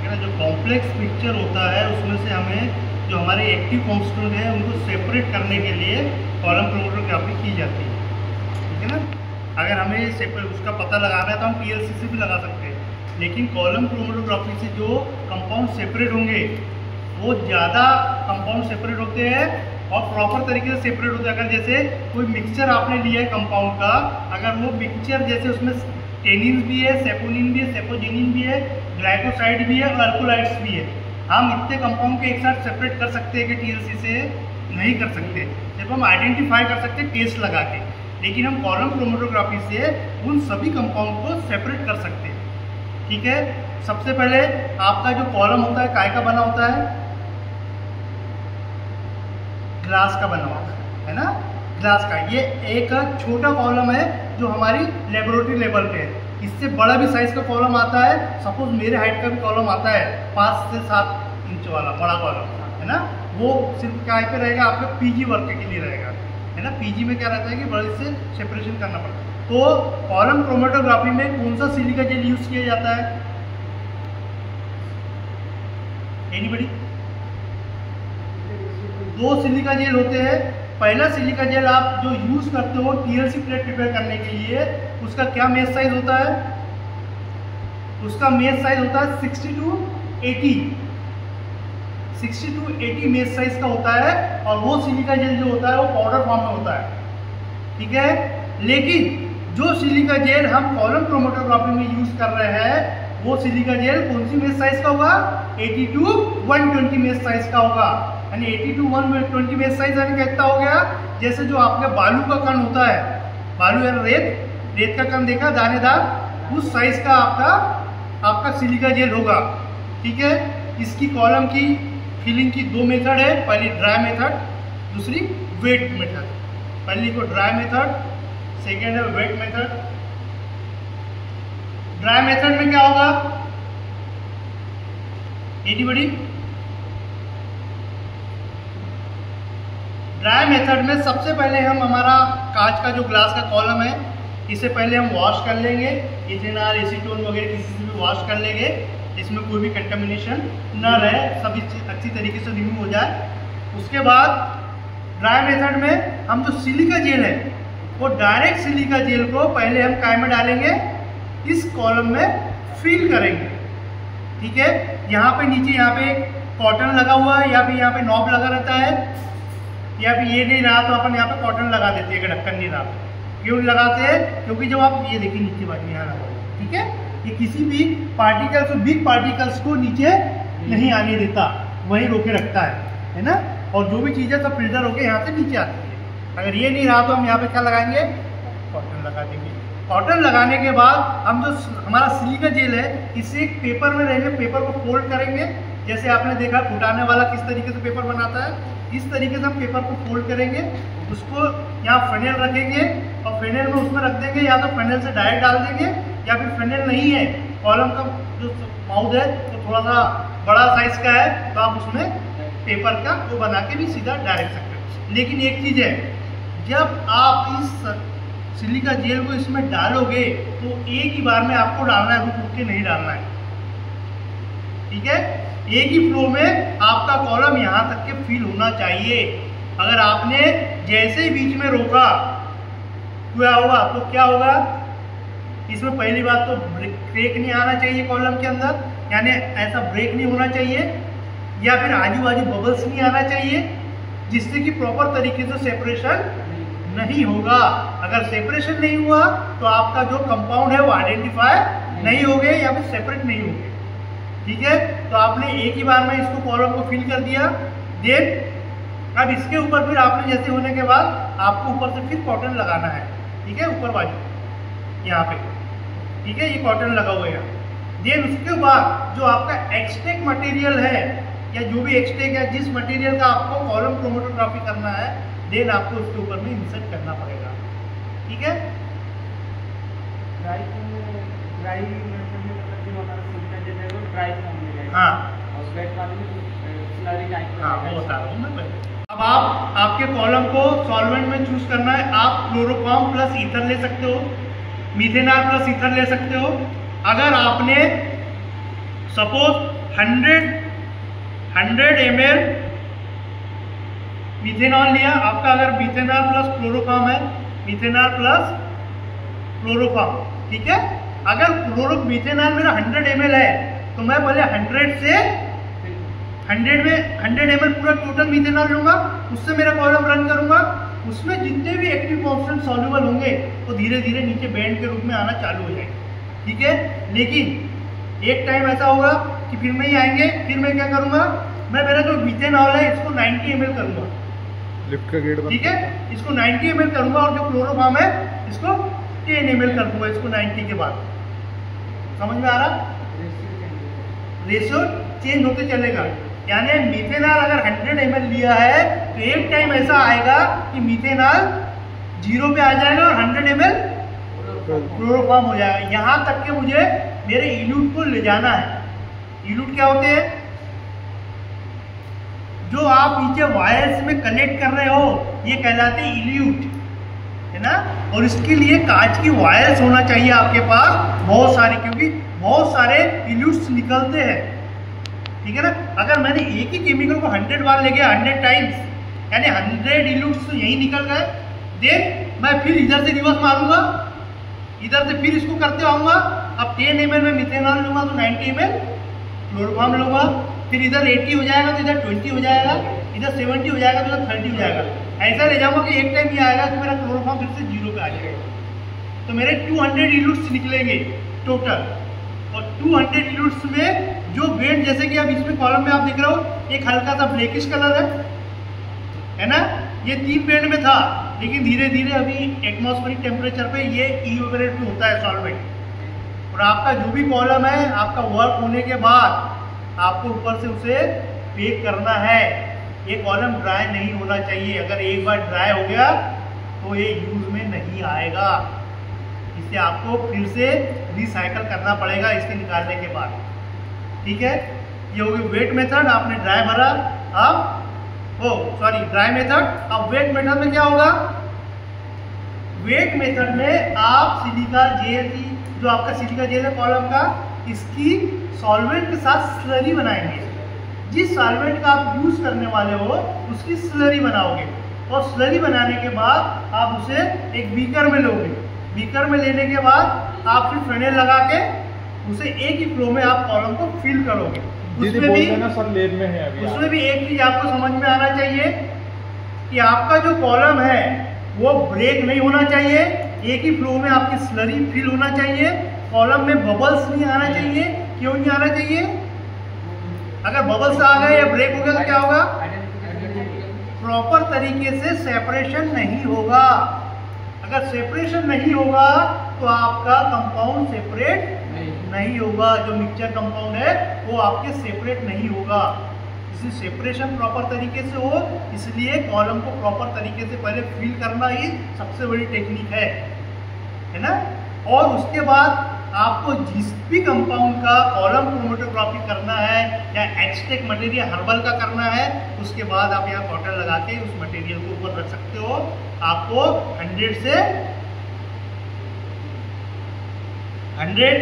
है ना। जो कॉम्प्लेक्स पिक्चर होता है उसमें से हमें जो हमारे एक्टिव कॉन्स्टिट्यूएंट हैं उनको सेपरेट करने के लिए कॉलम क्रोमैटोग्राफी की जाती है, ठीक है ना। अगर हमें उसका पता लगाना है तो हम पीएलसी से भी लगा सकते हैं, लेकिन कॉलम क्रोमैटोग्राफी से जो कंपाउंड सेपरेट होंगे वो ज़्यादा कंपाउंड सेपरेट होते हैं और प्रॉपर तरीके से सेपरेट होते हैं। अगर जैसे कोई मिक्सचर आपने लिया है कंपाउंड का, अगर वो मिक्सचर जैसे उसमें टेनिन भी है, सेपोनिन भी है, सेपोजेनिन भी है, ग्लाइकोसाइड भी है और अल्कोलाइड्स भी है, हम इतने कंपाउंड के एक साथ सेपरेट कर सकते हैं कि टीएलसी से नहीं कर सकते। सिर्फ हम आइडेंटिफाई कर सकते हैं टेस्ट लगा के, लेकिन हम कॉलम क्रोमैटोग्राफी से उन सभी कंपाउंड को सेपरेट कर सकते हैं, ठीक है। सबसे पहले आपका जो कॉलम होता है काय का बना होता है? ग्लास का बना होता है ना, ग्लास का। ये एक छोटा कॉलम है जो हमारी लेबोरेटरी लेवल पे है। इससे बड़ा भी साइज का कॉलम आता है, सपोज मेरे हाइट का भी कॉलम आता है 5 से 7 इंच वाला बड़ा कॉलम, है ना। वो सिर्फ काय पे रहेगा, आपका पीजी वर्क के लिए रहेगा, है ना। पीजी में क्या रहता है कि बड़े से सेपरेशन करना पड़ता है। तो कॉलम क्रोमैटोग्राफी में कौन सा सिलिका जेल यूज किया जाता है? एनीबडी? 2 सिलिका जेल होते हैं। पहला सिलिका जेल आप जो यूज करते हो टीएलसी प्लेट प्रिपेयर करने के लिए, उसका क्या मेज साइज होता है? उसका मेज साइज होता है 60 to 80 मेज साइज का होता है। और वो सिलिका जेल जो होता है वो पाउडर फॉर्म में होता है, ठीक है। लेकिन जो सिलिका जेल हम कॉलम क्रोमैटोग्राफी में यूज कर रहे हैं वो सिलिका जेल कौन सी मेज साइज का होगा? 80 to 120 मेज साइज का होगा। यानी 80 to 120 मेज साइज यानी कितना हो गया? जैसे जो आपके बालू का कण होता है, बालू या रेत का कण देखा दानेदार, उस साइज का आपका सिलिका जेल होगा, ठीक है। इसकी कॉलम की फिलिंग की 2 मेथड है, पहली ड्राई मेथड, दूसरी वेट मेथड। पहली को ड्राई मेथड, सेकेंड है वेट मेथड। ड्राई मेथड में क्या होगा? एनीबडी? ड्राई मेथड में सबसे पहले हम हमारा कांच का जो ग्लास का कॉलम है इसे पहले हम वॉश कर लेंगे, इथेनॉल एसीटोन वगैरह किसी से भी वॉश कर लेंगे, इसमें कोई भी कंटामिनेशन न रहे, सब अच्छी तरीके से रिमूव हो जाए। उसके बाद ड्राई मेथड में हम जो सिलिका जेल है वो डायरेक्ट सिलिका जेल को पहले हम काय में डालेंगे, इस कॉलम में फिल करेंगे, ठीक है। यहाँ पे नीचे यहाँ पे कॉटन लगा हुआ है या फिर यहाँ पे नॉब लगा रहता है, या फिर ये नहीं रहा तो अपन यहाँ पे कॉटन लगा देते हैं, ढक्कन नहीं रहा। क्यों लगाते हैं? क्योंकि जब आप ये देखिए नीचे बाजू यहाँ लगा, ठीक है, ये किसी भी पार्टिकल्स, बिग पार्टिकल्स को नीचे नहीं आने देता, वहीं रोके रखता है ना। और जो भी चीज़ें सब फिल्टर होकर यहाँ से नीचे आती है। अगर ये नहीं रहा तो हम यहाँ पे क्या लगाएंगे? कॉटन लगा देंगे। कॉटन लगाने के बाद हम जो हमारा सिलिका जेल है इसे एक पेपर में रहेंगे, पेपर को फोल्ड करेंगे। जैसे आपने देखा फुटाने वाला किस तरीके से पेपर बनाता है, इस तरीके से हम पेपर को फोल्ड करेंगे, उसको यहाँ फेनेल रखेंगे और फेनेल में उसमें रख देंगे, या तो फेनेल से डायरेक्ट डाल देंगे, या फिर फेनेल नहीं है, कॉलम का जो माउथ है तो थोड़ा सा बड़ा साइज का है तो आप उसमें पेपर का वो बना के भी सीधा डायरेक्ट सकते हो। लेकिन एक चीज़ है, जब आप इस सिलिका जेल को इसमें डालोगे तो एक ही बार में आपको डालना है, रुक के नहीं डालना है, ठीक है। एक ही फ्लो में आपका कॉलम यहाँ तक के फिल होना चाहिए। अगर आपने जैसे ही बीच में रोका क्या होगा? तो क्या होगा इसमें? पहली बात तो ब्रेक नहीं आना चाहिए कॉलम के अंदर, यानी ऐसा ब्रेक नहीं होना चाहिए, या फिर आजू बाजू बबल्स नहीं आना चाहिए, जिससे कि प्रॉपर तरीके से सेपरेशन नहीं होगा। अगर सेपरेशन नहीं हुआ तो आपका जो कंपाउंड है वो आइडेंटिफाई नहीं होंगे या फिर सेपरेट नहीं होंगे, ठीक है। तो आपने एक ही बार में इसको कॉलम को फिल कर दिया। देन अब इसके ऊपर फिर आपने जैसे होने के बाद आपको ऊपर से फिर कॉटन लगाना है, ठीक है, ऊपर बाजू यहाँ पे, ठीक है, ये कॉटन लगा हुआ है। देन उसके बाद जो आपका एक्सट्रैक्ट मटेरियल है या जो भी एक्सट्रैक्ट है, जिस मटेरियल का आपको कॉलम क्रोमैटोग्राफी करना है, देन आपको उसके ऊपर में इंसर्ट करना पड़ेगा, ठीक है। हाँ वो बता रहा हूँ मैं पहले। अब आपके कॉलम को सॉल्वेंट में चूज करना है। आप क्लोरोफॉर्म प्लस ईथर ले सकते हो, मिथेनॉल प्लस ईथर ले सकते हो। अगर आपने सपोज 100 ml मीथेनॉल लिया। आपका अगर मीथेनॉल प्लस क्लोरोफॉर्म है, मीथेनॉल प्लस क्लोरोफॉर्म, ठीक है। अगर मीथेनॉल मेरा 100 ml है तो मैं पहले 100 से 100 ml पूरा टोटल मीथेनॉल लूंगा, उससे मेरा कॉलम रन करूंगा। उसमें जितने भी एक्टिव कॉन्स्टेंट सॉल्युबल होंगे वो धीरे धीरे नीचे बैंड के रूप में आना चालू हो जाएंगे, ठीक है। लेकिन एक टाइम ऐसा होगा कि फिर नहीं आएंगे, फिर मैं क्या करूंगा, मैं मेरा जो मीथेनॉल है इसको 90 ml करूंगा, लिफ्ट का गेट, ठीक है। इसको 90 ml करूंगा और जो क्लोरोफॉर्म है इसको 10 ml कर दूंगा इसको 90 के बाद। समझ में आ रहा? रेशियो चेंज होते चलेगा। यानी मीथेनॉल अगर 100 ml लिया है तो एक टाइम ऐसा आएगा कि मीथेनॉल 0 पे आ जाएगा और 100 ml क्लोरोफॉर्म हो जाएगा। यहाँ तक कि मुझे मेरे इल्यूट को ले जाना है। इल्यूट क्या होते हैं? जो आप नीचे वायर्स में कनेक्ट कर रहे हो ये कहलाते हैं इल्यूट, है ना। और इसके लिए कांच की वायर्स होना चाहिए आपके पास बहुत सारे, क्योंकि बहुत सारे इल्यूट्स निकलते हैं, ठीक है ना। अगर मैंने एक ही केमिकल को 100 बार ले गया, 100 टाइम्स, यानी 100 इल्यूट्स तो यही निकल गए। देन मैं फिर इधर से रिवर्स मारूंगा, इधर से फिर इसको करते आऊंगा। अब 10 ml में मीथेनॉल लूंगा तो 90 ml क्लोरोफॉर्म लूंगा, फिर इधर 80 हो जाएगा तो इधर 20 हो जाएगा, इधर 70 हो जाएगा तो इधर 30 हो जाएगा। ऐसा ले जाऊंगा कि एक टाइम ये आएगा तो मेरा क्लोरोफॉर्म फिर से 0 पे आ जाएगा। तो मेरे 200 इल्यूट्स निकलेंगे टोटल। और 200 इल्यूट्स में जो बेंड, जैसे कि अब इसमें कॉलम में आप देख रहे हो एक हल्का सा ब्लैकिश कलर है ना। ये 3 बेंड में था, लेकिन धीरे धीरे अभी एटमॉस्फेरिक टेम्परेचर पे ये इवेपोरेट होता है सॉल्वेंट। और आपका जो भी कॉलम है आपका वर्क होने के बाद आपको ऊपर से उसे पैक करना है। ये कॉलम ड्राई नहीं होना चाहिए। अगर एक बार ड्राई हो गया तो ये यूज में नहीं आएगा। इसे आपको फिर से रिसाइकल करना पड़ेगा इसके निकालने के बाद, ठीक है। ये हो गई वेट मेथड, आपने ड्राई भरा। अब ड्राई मेथड। अब वेट मेथड में क्या होगा? वेट मेथड में आप सिलिका जेल की, जो आपका सिलिका जेल है कॉलम का, इसकी सॉल्वेंट के साथ स्लरी बनाएंगे। जिस सॉल्वेंट का आप यूज करने वाले हो उसकी स्लरी बनाओगे, और स्लरी बनाने के बाद आप उसे एक बीकर में लोगे। बीकर में लेने के बाद आप फिर फेनेल लगा के उसे एक ही फ्लो में आप कॉलम को फिल करोगे। उसमें भी ना सर लेब में है अभी। उसमें भी एक चीज आपको समझ में आना चाहिए कि आपका जो कॉलम है वो ब्रेक नहीं होना चाहिए। एक ही फ्लो में आपकी स्लरी फिल होना चाहिए। कॉलम में बबल्स नहीं आना चाहिए। क्यों नहीं आना चाहिए? अगर बबल्स आ गए या ब्रेक हो गया तो क्या होगा? प्रॉपर तरीके से सेपरेशन नहीं होगा। अगर सेपरेशन नहीं होगा तो आपका कंपाउंड सेपरेट नहीं होगा। जो मिक्सचर कंपाउंड है वो आपके सेपरेट नहीं होगा। इसलिए सेपरेशन प्रॉपर तरीके से हो, इसलिए कॉलम को प्रॉपर तरीके से पहले फिल करना ही सबसे बड़ी टेक्निक है ना। और उसके बाद आपको जिस भी कंपाउंड का कॉलम क्रोमेटोग्राफी करना है या एक्सट्रैक्ट मटेरियल हर्बल का करना है, उसके बाद आप यहाँ कॉटन लगा के उस मटेरियल को ऊपर रख सकते हो। आपको 100 से 100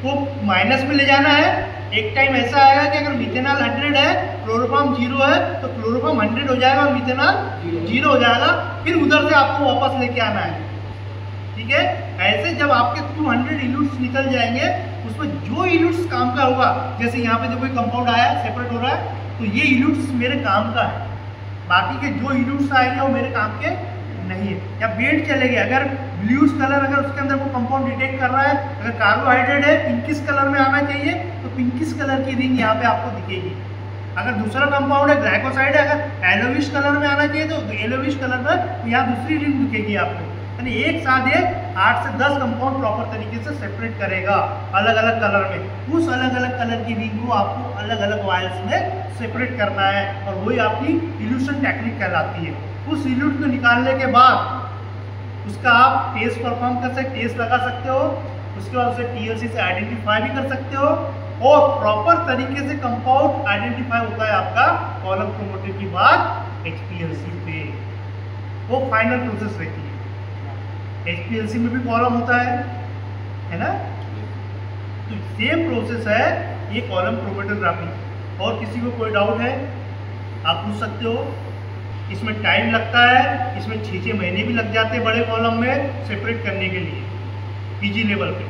को माइनस में ले जाना है। एक टाइम ऐसा आएगा कि अगर मीथेनॉल 100 है, क्लोरोफॉर्म 0 है, तो क्लोरोफॉर्म 100 हो जाएगा और मीथेनॉल 0 हो जाएगा। फिर उधर से आपको वापस लेके आना है, ठीक है। ऐसे जब आपके 200 इल्यूट्स निकल जाएंगे, उसमें जो इल्यूट्स काम का होगा, जैसे यहाँ पे जो कोई कंपाउंड आया सेपरेट हो रहा है, तो ये इल्यूट्स मेरे काम का है। बाकी के जो इल्यूट्स आएंगे वो मेरे काम के नहीं है। या बेंड चलेंगे, अगर ब्लूस कलर अगर उसके अंदर वो कंपाउंड डिटेक्ट कर रहा है, अगर कार्बोहाइड्रेट है पिंकिश कलर में आना चाहिए, तो पिंकिश कलर की रिंग यहाँ पे आपको दिखेगी। अगर दूसरा कंपाउंड है ग्लाइकोसाइड है, अगर येलोविश कलर में आना चाहिए तो येलोविश कलर में यहाँ दूसरी रिंग दिखेगी आपको। यानी एक साथ ये 8 से 10 कंपाउंड प्रॉपर तरीके से सेपरेट करेगा अलग अलग कलर में। उस अलग अलग कलर की रिंग को आपको अलग अलग वायर्स में सेपरेट करना है, और वही आपकी इल्यूशन टेक्निक कहलाती है। उस इल्यूट को निकालने के बाद उसका आप टेस्ट परफॉर्म कर सकते, टेस्ट लगा सकते हो। उसके बाद उसे टीएलसी से आइडेंटिफाई भी कर सकते हो, और प्रॉपर तरीके से कंपाउंड आइडेंटिफाई होता है आपका कॉलम क्रोमेटो के बाद एचपीएलसी पे। वो फाइनल प्रोसेस रहती है। एचपीएलसी में भी कॉलम होता है ना। तो सेम प्रोसेस है ये कॉलम क्रोमेटोग्राफी। और किसी को कोई डाउट है आप पूछ सकते हो। इसमें टाइम लगता है, इसमें 6-6 महीने भी लग जाते हैं बड़े कॉलम में सेपरेट करने के लिए पीजी लेवल पे।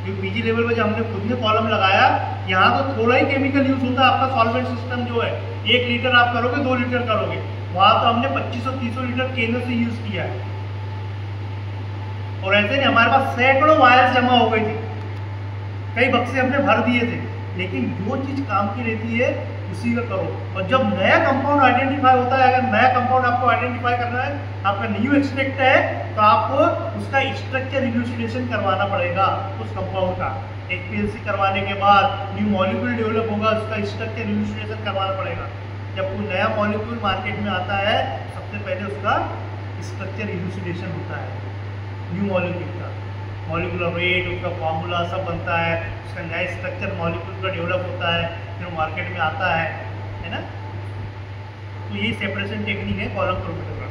क्योंकि पीजी लेवल पे जब हमने खुद ने कॉलम लगाया, यहाँ तो थोड़ा ही केमिकल यूज होता है। आपका सॉल्वेंट सिस्टम जो है 1 लीटर आप करोगे 2 लीटर करोगे, वहाँ तो हमने 2500-300 लीटर केंद्र से यूज किया है। और ऐसे नहीं, हमारे पास सैकड़ों वायर्स जमा हो गई थी, कई बक्से हमने भर दिए थे। लेकिन जो चीज काम की रहती है उसी का करो। और जब नया कंपाउंड आइडेंटिफाई होता है, अगर नया कंपाउंड आपको आइडेंटिफाई करना है, आपका न्यू एक्सट्रैक्ट है, तो आपको उसका स्ट्रक्चर इल्यूसिडेशन करवाना पड़ेगा उस कंपाउंड का। HPLC करवाने के बाद न्यू मॉलिक्यूल डेवलप होगा, उसका स्ट्रक्चर इल्यूसिडेशन करवाना पड़ेगा। जब कोई नया मॉलिक्यूल मार्केट में आता है, सबसे पहले उसका स्ट्रक्चर इल्यूसिडेशन होता है न्यू मॉलिक्यूल का। मॉलिक्यूलर वेट, उसका फॉर्मूला सब बनता है, उसका नया स्ट्रक्चर मॉलिक्यूल का डेवलप होता है, फिर मार्केट में आता है ना। तो ये सेपरेशन टेक्निक है कॉलम क्रोमेटोग्राफी।